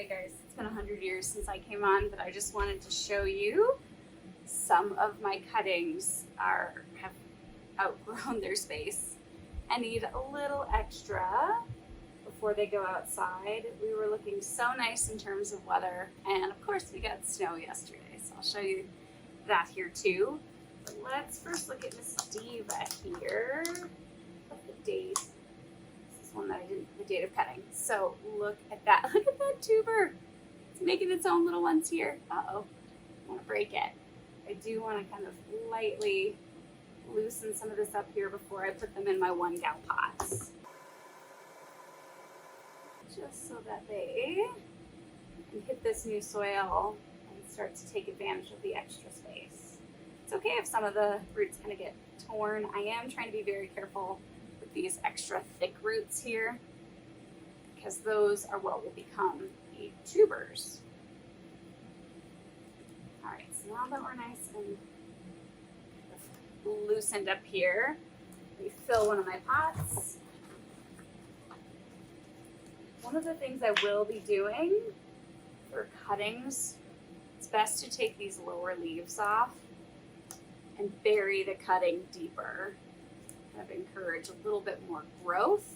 Alright guys, it's been 100 years since I came on, but I just wanted to show you some of my cuttings have outgrown their space and need a little extra before they go outside. We were looking so nice in terms of weather, and of course we got snow yesterday, so I'll show you that here too. But let's first look at Miss Diva here. What's the date? This is one that I didn't, the date of cutting. So look at that. Look at that tuber. It's making its own little ones here. Uh-oh, I want to break it. I do want to kind of lightly loosen some of this up here before I put them in my 1-gal pots. Just so that they can hit this new soil and start to take advantage of the extra space. It's okay if some of the roots kind of get torn. I am trying to be very careful with these extra thick roots here, because those are what will become the tubers. All right, so now that we're nice and loosened up here, refill one of my pots. One of the things I will be doing for cuttings, it's best to take these lower leaves off and bury the cutting deeper. Kind of encourage a little bit more growth,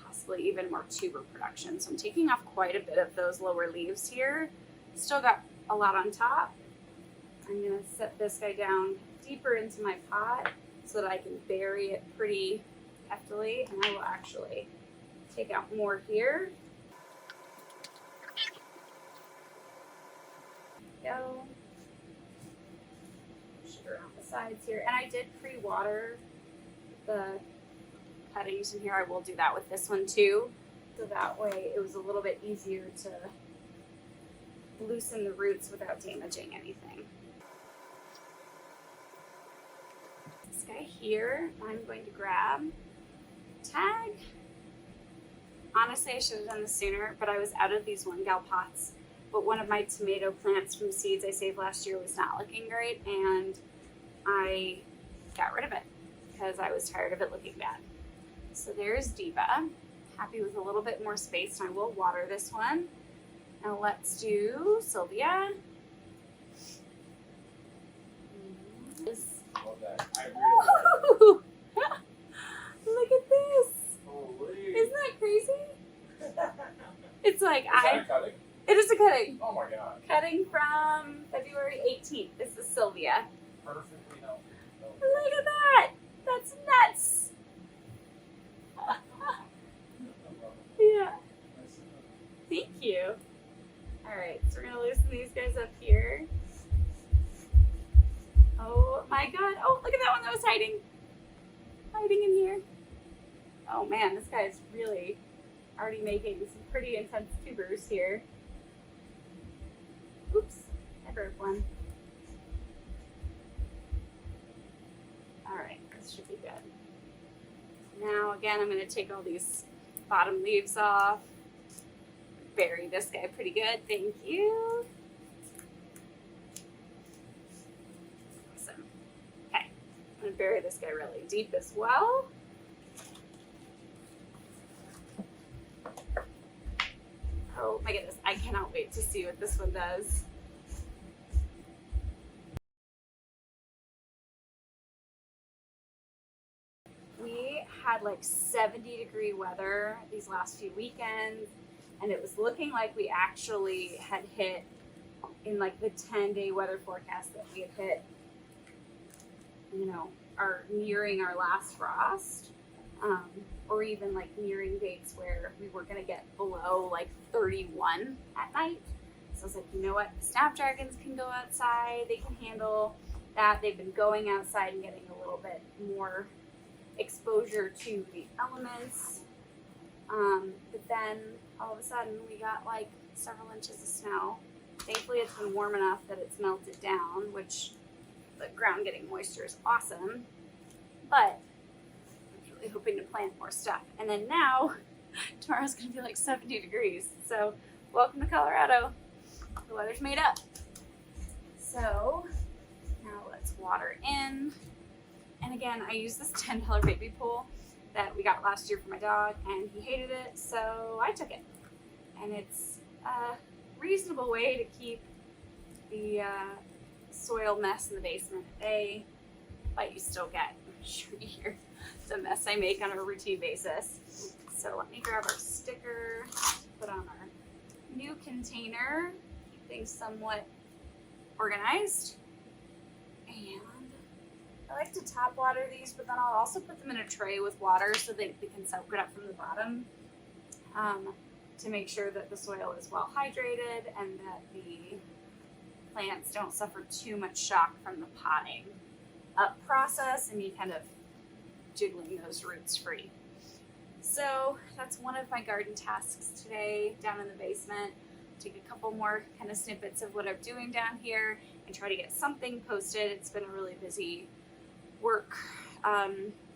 possibly even more tuber production. So I'm taking off quite a bit of those lower leaves here. Still got a lot on top. I'm gonna set this guy down deeper into my pot so that I can bury it pretty heftily, and I will actually take out more here. Go. Push it around the sides here. And I did pre-water the cuttings in here. I will do that with this one too. So that way it was a little bit easier to loosen the roots without damaging anything. This guy here, I'm going to grab a tag. Honestly, I should have done this sooner, but I was out of these 1-gal pots. But one of my tomato plants from seeds I saved last year was not looking great, and I got rid of it because I was tired of it looking bad. So there's Diva, happy with a little bit more space, and I will water this one. Now let's do Sylvia. Love that. I Ooh, look at this. Holy. Isn't that crazy? It's like Is that a cutting? It is a cutting. Oh my god. Cutting from February 18th. This is Sylvia. Perfectly healthy. Look at that. That's nuts. Yeah. Thank you. All right, so we're gonna loosen these guys up here. Oh my god. Oh, look at that one that was hiding in here. Oh man, this guy is really already making some pretty intense tubers here. Oops, I broke one. All right, this should be good. Now again, I'm gonna take all these bottom leaves off. Bury this guy pretty good, thank you. Awesome. Okay, I'm gonna bury this guy really deep as well. Oh my goodness, I cannot wait to see what this one does. We had like 70-degree weather these last few weekends, and it was looking like we actually had hit in like the 10-day weather forecast that we had hit, you know, nearing our last frost. Or even like nearing dates where we were gonna get below like 31 at night. So I was like, you know what, the snapdragons can go outside, they can handle that. They've been going outside and getting a little bit more exposure to the elements. But then all of a sudden we got like several inches of snow. Thankfully it's been warm enough that it's melted down, which the ground getting moisture is awesome. But hoping to plant more stuff. And then now tomorrow's gonna be like 70 degrees. So welcome to Colorado. The weather's made up. So now let's water in. And again, I use this $10 baby pool that we got last year for my dog, and he hated it, so I took it. And it's a reasonable way to keep the soil mess in the basement at bay, but you still get, I'm sure you hear the mess I make on a routine basis. So let me grab our sticker, put on our new container, keep things somewhat organized. And I like to top water these, but then I'll also put them in a tray with water so they can soak it up from the bottom, to make sure that the soil is well hydrated and that the plants don't suffer too much shock from the potting up process and me kind of jiggling those roots free. So that's one of my garden tasks today down in the basement. Take a couple more kind of snippets of what I'm doing down here and try to get something posted. It's been a really busy work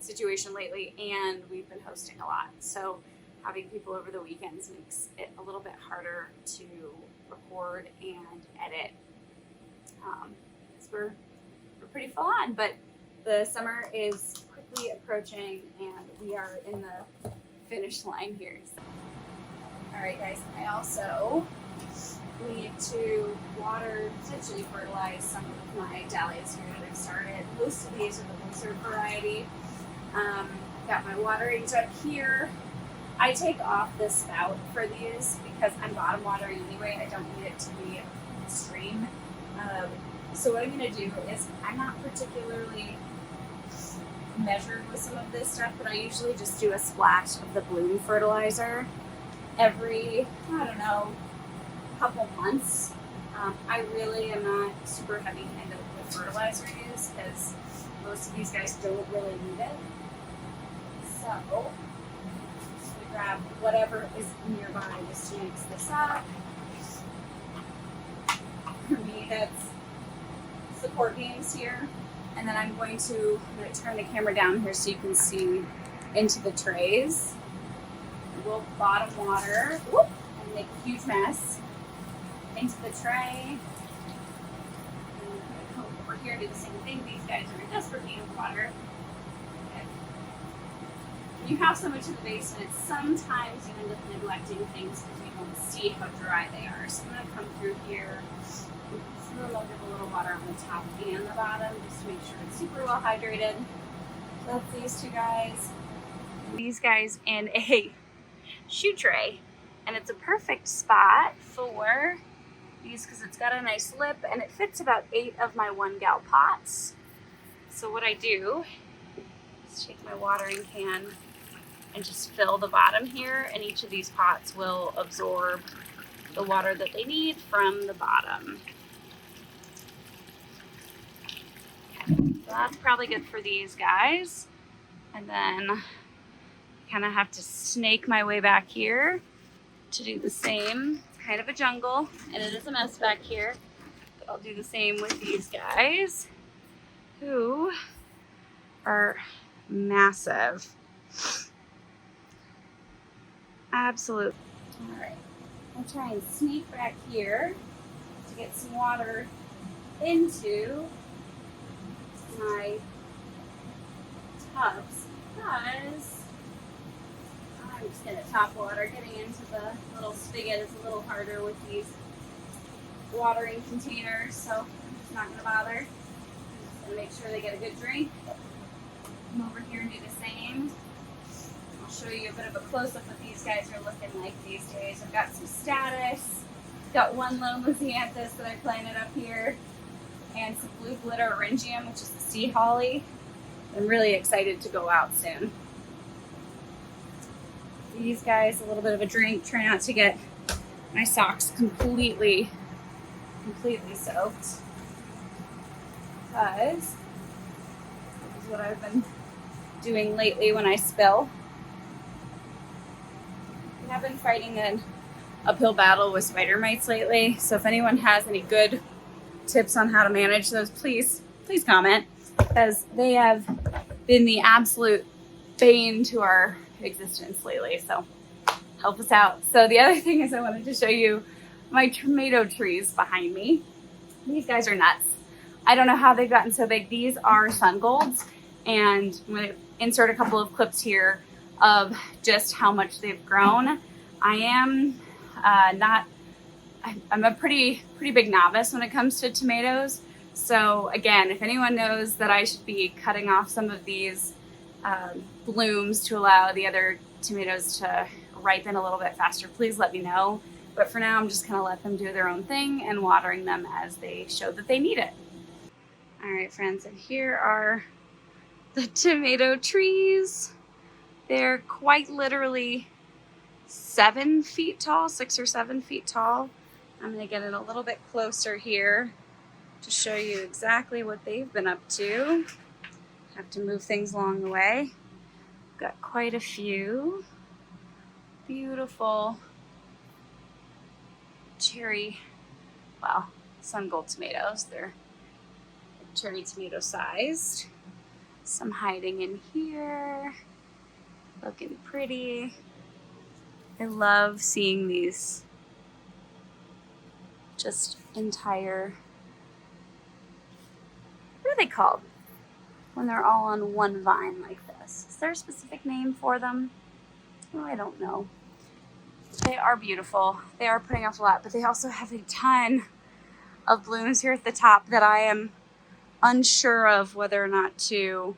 situation lately, and we've been hosting a lot. So having people over the weekends makes it a little bit harder to record and edit. We're pretty full on, but the summer is quickly approaching and we are in the finish line here. So. All right, guys, I also need to water, potentially fertilize some of my dahlias here that I've started. Most of these are the blizzard variety. Got my watering jug here. I take off the spout for these because I'm bottom watering anyway. I don't need it to be extreme. So what I'm going to do is, I'm not particularly measured with some of this stuff, but I usually just do a splash of the bloom fertilizer every, I don't know, couple months. I really am not super heavy handed with fertilizer use because most of these guys don't really need it. So we grab whatever is nearby just to mix this up. For me, that's support beams here. And then I'm going to turn the camera down here so you can see into the trays. We'll bottom water and make a huge mess into the tray. And come over here and do the same thing. These guys are in desperate need of water. Okay. When you have so much in the basement, sometimes you end up neglecting things because you don't see how dry they are. So I'm going to come through here. A little bit of a little water on the top and the bottom just to make sure it's super well hydrated. So that's these two guys. These guys in a shoe tray, and it's a perfect spot for these because it's got a nice lip and it fits about 8 of my 1-gal pots. So what I do is take my watering can and just fill the bottom here, and each of these pots will absorb the water that they need from the bottom. So that's probably good for these guys. And then kind of have to snake my way back here to do the same. It's kind of a jungle and it is a mess back here. But I'll do the same with these guys who are massive. Absolutely. All right, I'll try and sneak back here to get some water into my tubs because I'm just going to top water. Getting into the little spigot is a little harder with these watering containers, so I'm just not going to bother. I'm just going to make sure they get a good drink. Come over here and do the same. I'll show you a bit of a close-up of what these guys are looking like these days. I've got some status. Got one lone lisianthus that I planted up here, and some blue glitter orangium, which is the sea holly. I'm really excited to go out soon. These guys, a little bit of a drink. Try not to get my socks completely soaked, because this is what I've been doing lately when I spill. I have been fighting an uphill battle with spider mites lately, so if anyone has any good tips on how to manage those, please comment, because they have been the absolute bane to our existence lately. So help us out. So the other thing is, I wanted to show you my tomato trees behind me. These guys are nuts. I don't know how they've gotten so big. These are sun golds, and I'm going to insert a couple of clips here of just how much they've grown. I am not I'm a pretty big novice when it comes to tomatoes. So again, if anyone knows that I should be cutting off some of these blooms to allow the other tomatoes to ripen a little bit faster, please let me know. But for now, I'm just gonna let them do their own thing and watering them as they show that they need it. All right, friends, and here are the tomato trees. They're quite literally 7 feet tall, 6 or 7 feet tall. I'm gonna get it a little bit closer here to show you exactly what they've been up to. Have to move things along the way. Got quite a few beautiful cherry, well, sun gold tomatoes. They're cherry tomato sized. Some hiding in here, looking pretty. I love seeing these just entire, what are they called when they're all on one vine like this? Is there a specific name for them? Oh, I don't know. They are beautiful. They are putting off a lot, but they also have a ton of blooms here at the top that I am unsure of whether or not to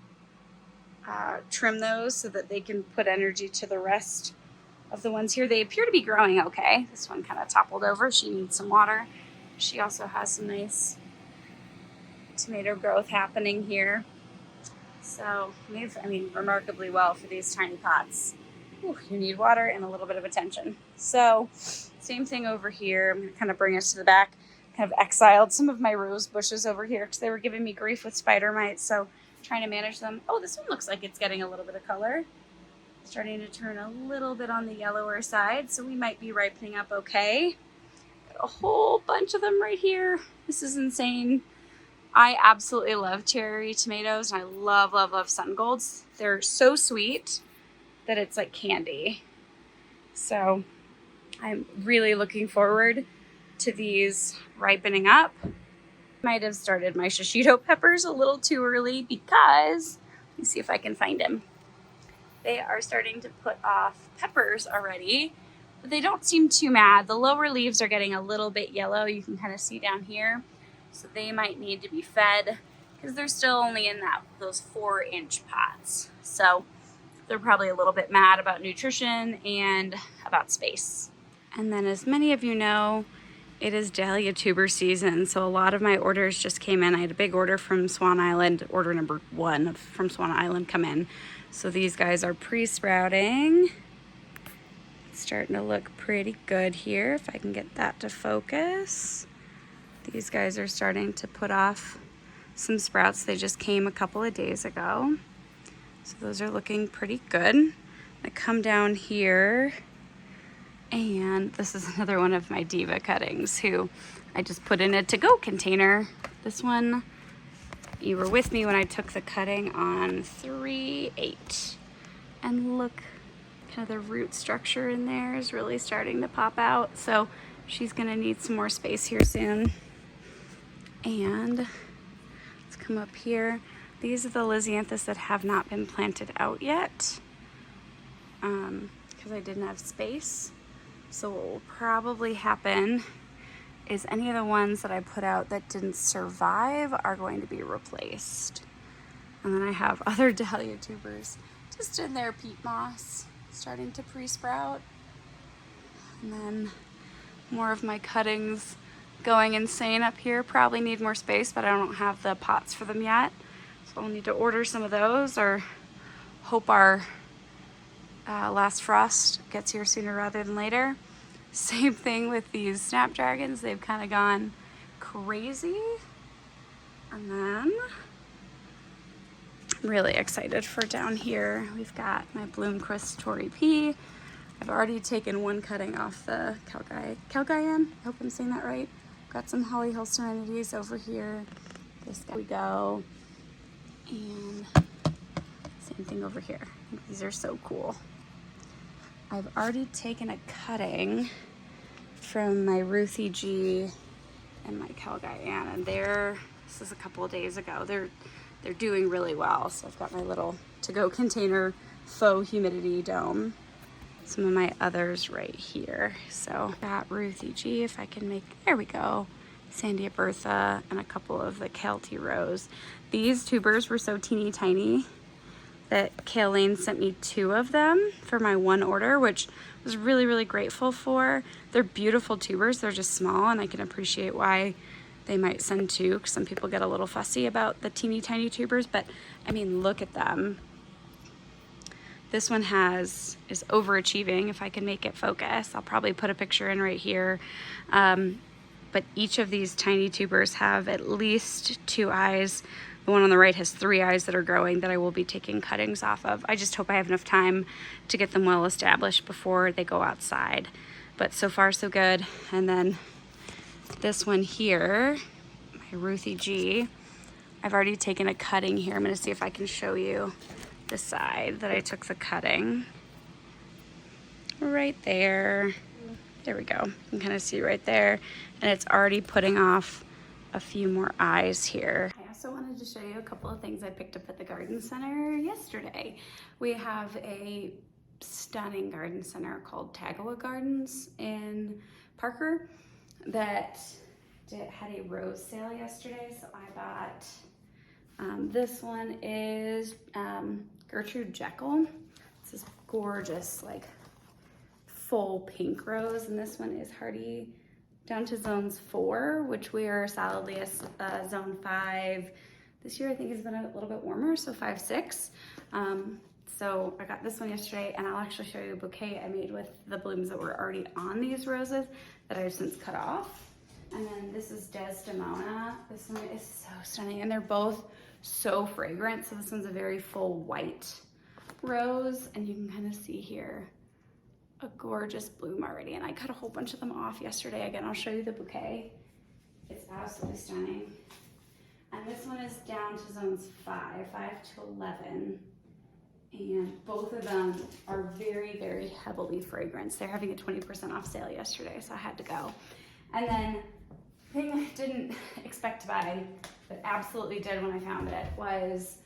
trim those so that they can put energy to the rest of the ones here. They appear to be growing okay. This one kind of toppled over. She needs some water. She also has some nice tomato growth happening here. So they've, remarkably well for these tiny pots. Ooh, you need water and a little bit of attention. So same thing over here. I'm gonna kind of bring us to the back. Kind of exiled some of my rose bushes over here because they were giving me grief with spider mites. So trying to manage them. Oh, this one looks like it's getting a little bit of color. Starting to turn a little bit on the yellower side. So we might be ripening up okay. Got a whole bunch of them right here. This is insane. I absolutely love cherry tomatoes and I love, love, love sun golds. They're so sweet that it's like candy. So I'm really looking forward to these ripening up. Might have started my shishito peppers a little too early because, let me see if I can find him. They are starting to put off peppers already, but they don't seem too mad. The lower leaves are getting a little bit yellow. You can kind of see down here. So they might need to be fed because they're still only in those 4-inch pots. So they're probably a little bit mad about nutrition and about space. And then as many of you know, it is Dahlia tuber season. So a lot of my orders just came in. I had a big order from Swan Island, order number 1 from Swan Island come in. So these guys are pre-sprouting. It's starting to look pretty good here. If I can get that to focus. These guys are starting to put off some sprouts. They just came a couple of days ago. So those are looking pretty good. I come down here and this is another one of my diva cuttings who I just put in a to-go container. This one, you were with me when I took the cutting on 3/8. And look, kind of the root structure in there is really starting to pop out. So she's gonna need some more space here soon. And let's come up here. These are the Lysianthus that have not been planted out yet because I didn't have space. So what will probably happen is any of the ones that I put out that didn't survive are going to be replaced. And then I have other Dahlia tubers just in their peat moss starting to pre-sprout. And then more of my cuttings going insane up here. Probably need more space, but I don't have the pots for them yet. So I'll need to order some of those or hope our last frost gets here sooner rather than later. Same thing with these snapdragons. They've kind of gone crazy. And then I'm really excited for down here. We've got my Bloomquist Tory P. I've already taken one cutting off the Calgayan. I hope I'm saying that right. Got some Holly Hill Serenities over here. This guy we go. And same thing over here. These are so cool. I've already taken a cutting from my Ruthie G and my Calgayan, and this is a couple of days ago. They're doing really well. So I've got my little to-go container faux humidity dome. some of my others right here. So got Ruthie G, if I can make, there we go. Sandia Bertha, and a couple of the Kelty Rose. These tubers were so teeny tiny that Kayleen sent me 2 of them for my one order, which I was really, really grateful for. They're beautiful tubers, they're just small, and I can appreciate why they might send 2, because some people get a little fussy about the teeny tiny tubers, but I mean, look at them. This one is overachieving. If I can make it focus, I'll probably put a picture in right here. But each of these tiny tubers have at least 2 eyes. The one on the right has 3 eyes that are growing that I will be taking cuttings off of. I just hope I have enough time to get them well established before they go outside. But so far so good. And then this one here, my Ruthie G, I've already taken a cutting here. I'm gonna see if I can show you the side that I took the cutting. Right there. There we go. You can kind of see right there. And it's already putting off a few more eyes here. I also wanted to show you a couple of things I picked up at the garden center yesterday. We have a stunning garden center called Tagawa Gardens in Parker that had a rose sale yesterday. So I bought, this one is Gertrude Jekyll. It's this gorgeous, like, full pink rose, and this one is hardy down to zones 4, which we are solidly a zone 5. This year I think has been a little bit warmer, so 5, 6. So I got this one yesterday, and I'll actually show you a bouquet I made with the blooms that were already on these roses that I've since cut off. And then this is Desdemona. This one is so stunning, and they're both so fragrant. So this one's a very full white rose, and you can kind of see here a gorgeous bloom already, and I cut a whole bunch of them off yesterday. Again, I'll show you the bouquet. It's absolutely stunning. And this one is down to zones 5 to 11, and both of them are very, very heavily fragranced. They're having a 20% off sale yesterday, so I had to go. And then the thing I didn't expect to buy, but absolutely did when I found it, was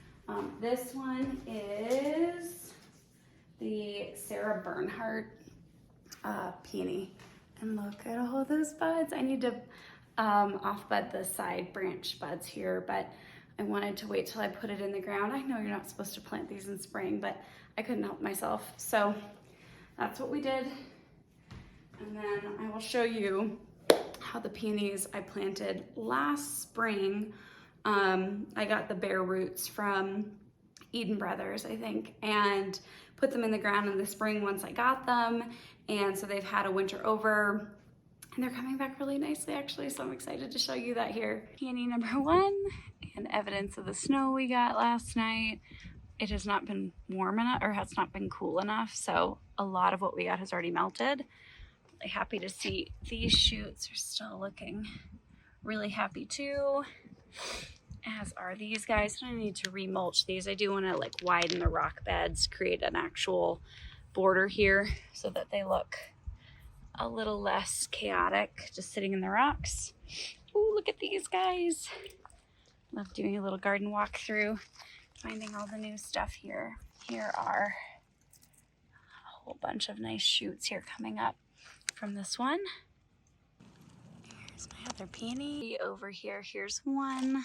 this one is the Sarah Bernhardt peony. And look at all those buds. I need to off bud the side branch buds here, but I wanted to wait till I put it in the ground. I know you're not supposed to plant these in spring, but I couldn't help myself. So that's what we did. And then I will show you how the peonies I planted last spring. I got the bare roots from Eden Brothers, I think, and put them in the ground in the spring once I got them. And so they've had a winter over, and they're coming back really nicely actually, so I'm excited to show you that here. Peony number 1, and evidence of the snow we got last night. It has not been warm enough, or has not been cool enough, so a lot of what we got has already melted. Really happy to see these shoots are still looking really happy too, as are these guys. I need to remulch these. I do want to like widen the rock beds, create an actual border here so that they look a little less chaotic just sitting in the rocks. Ooh, look at these guys. Love doing a little garden walkthrough, finding all the new stuff here. Here are a whole bunch of nice shoots here coming up from this one. Here's my other peony. Over here, here's one.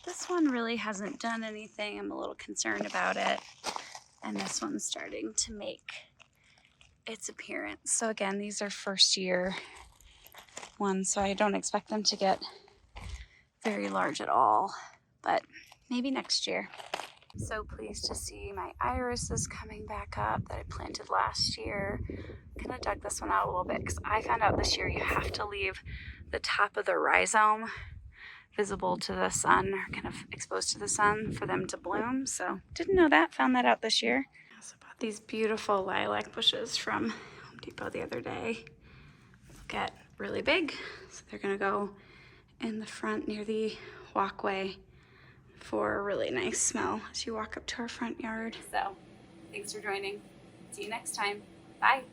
This one really hasn't done anything. I'm a little concerned about it. And this one's starting to make its appearance. So again, these are first year ones, so I don't expect them to get very large at all, but maybe next year. I'm so pleased to see my irises coming back up that I planted last year. Kind of dug this one out a little bit because I found out this year you have to leave the top of the rhizome visible to the sun, or kind of exposed to the sun, for them to bloom. So didn't know that, found that out this year. I also bought these beautiful lilac bushes from Home Depot the other day. Get really big, so they're gonna go in the front near the walkway for a really nice smell as you walk up to our front yard. So thanks for joining. See you next time. Bye.